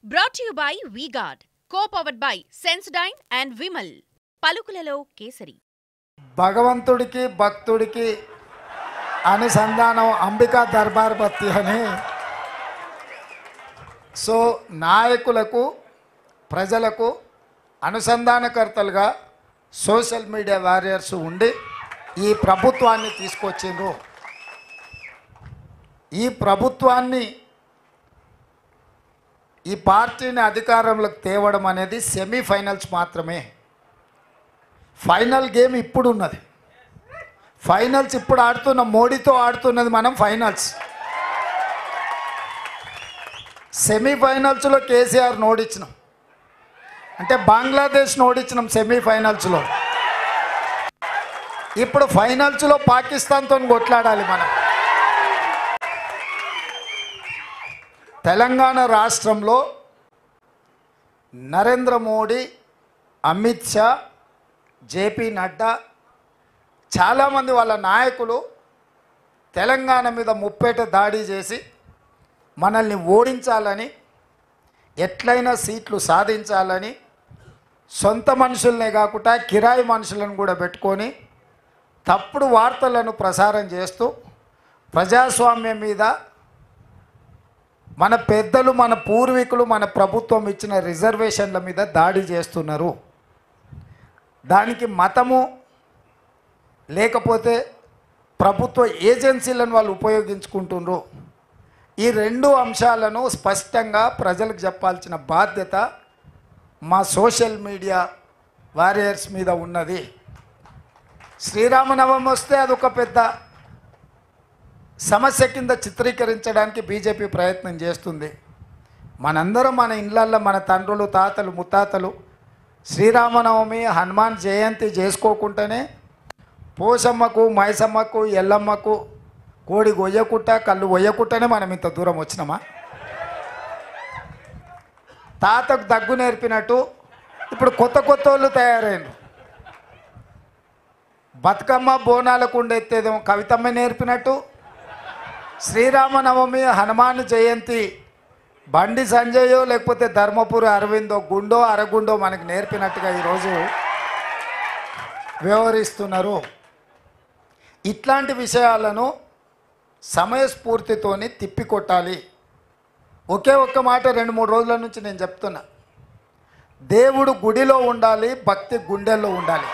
Brought to you by V-Guard, co-powered by Sensodyne and Vimal. పలుకులలో kesari. భగవంతుడికి భక్తుడికి అనుసంధానం అంబికా దర్బార్ బత్తి అని. సో నాయకులకు ప్రజలకు అనుసంధానకర్తలుగా సోషల్ మీడియా వారియర్స్ ఉండి ఈ ప్రభుత్వాన్ని తీసుకొచ్చిండ్రు. ఈ ప్రభుత్వాన్ని ఈ పార్టీని అధికారంలోకి తేవడం అనేది సెమీఫైనల్స్ మాత్రమే. ఫైనల్ గేమ్ ఇప్పుడు ఉన్నది. ఫైనల్స్ ఇప్పుడు ఆడుతున్న మోడీతో ఆడుతున్నది మనం ఫైనల్స్. సెమీఫైనల్స్లో కేసీఆర్ ఓడించినాం, అంటే బంగ్లాదేశ్ ఓడించినాం సెమీఫైనల్స్లో. ఇప్పుడు ఫైనల్స్లో పాకిస్తాన్తో కొట్లాడాలి మనం. తెలంగాణ రాష్ట్రంలో నరేంద్ర మోడీ, అమిత్ షా, జేపీ నడ్డా చాలామంది వాళ్ళ నాయకులు తెలంగాణ మీద ముప్పేట దాడి చేసి మనల్ని ఓడించాలని, ఎట్లయినా సీట్లు సాధించాలని సొంత మనుషులనే కాకుండా కిరాయి మనుషులను కూడా పెట్టుకొని తప్పుడు వార్తలను ప్రసారం చేస్తూ ప్రజాస్వామ్యం మీద, మన పెద్దలు, మన పూర్వీకులు, మన ప్రభుత్వం ఇచ్చిన రిజర్వేషన్ల మీద దాడి చేస్తున్నారు. దానికి మతము లేకపోతే ప్రభుత్వ ఏజెన్సీలను వాళ్ళు ఉపయోగించుకుంటున్నారు. ఈ రెండు అంశాలను స్పష్టంగా ప్రజలకు చెప్పాల్సిన బాధ్యత మా సోషల్ మీడియా వారియర్స్ మీద ఉన్నది. శ్రీరామనవమి వస్తే అదొక పెద్ద సమస్య కింద చిత్రీకరించడానికి బీజేపీ ప్రయత్నం చేస్తుంది. మనందరం మన ఇళ్ళల్లో మన తండ్రులు, తాతలు, ముత్తాతలు శ్రీరామనవమి, హనుమాన్ జయంతి చేసుకోకుండానే పోషమ్మకు, మైసమ్మకు, ఎల్లమ్మకు కోడి గొయ్యకుట్ట, కళ్ళు గొయ్యకుట్టనే మనం ఇంత దూరం వచ్చినామా? తాతకు దగ్గు నేర్పినట్టు ఇప్పుడు కొత్త కొత్త వాళ్ళు తయారైంది. బతుకమ్మ బోనాలకు ఉండెత్తేదేమో కవితమ్మ నేర్పినట్టు, శ్రీరామనవమి, హనుమాన్ జయంతి బండి సంజయో లేకపోతే ధర్మపురి అరవిందో, గుండో అరగుండో మనకు నేర్పినట్టుగా ఈరోజు వ్యవహరిస్తున్నారు. ఇట్లాంటి విషయాలను సమయస్ఫూర్తితోని తిప్పికొట్టాలి. ఒకే ఒక్క మాట 2-3 రోజుల నుంచి నేను చెప్తున్నా, దేవుడు గుడిలో ఉండాలి, భక్తి గుండెల్లో ఉండాలి.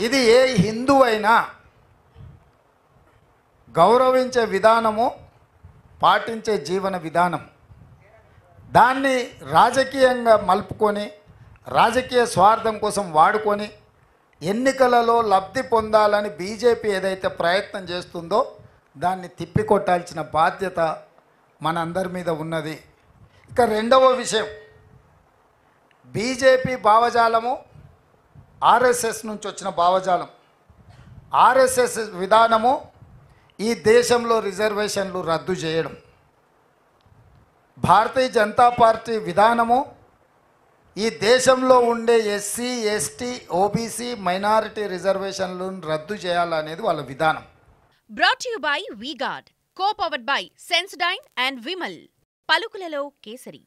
ఇది ఏ హిందువైనా గౌరవించే విధానము, పాటించే జీవన విధానం. దాన్ని రాజకీయంగా మలుపుకొని, రాజకీయ స్వార్థం కోసం వాడుకొని ఎన్నికలలో లబ్ధి పొందాలని బీజేపీ ఏదైతే ప్రయత్నం చేస్తుందో దాన్ని తిప్పికొట్టాల్సిన బాధ్యత మనందరి మీద ఉన్నది. ఇక రెండవ విషయం, బీజేపీ భావజాలము ఆర్ఎస్ఎస్ నుంచి వచ్చిన భావజాలం. ఆర్ఎస్ఎస్ విధానము ఈ దేశంలో రిజర్వేషన్లు రద్దు చేయడం. భారతీయ జనతా పార్టీ విధానము ఈ దేశంలో ఉండే ఎస్సీ, ఎస్టీ, ఓబీసీ, మైనారిటీ రిజర్వేషన్లను రద్దు చేయాలనేది వాళ్ళ విధానం. Brought to you by V-Guard, co-powered by Sensodyne and Vimal. పలుకులలో kesari.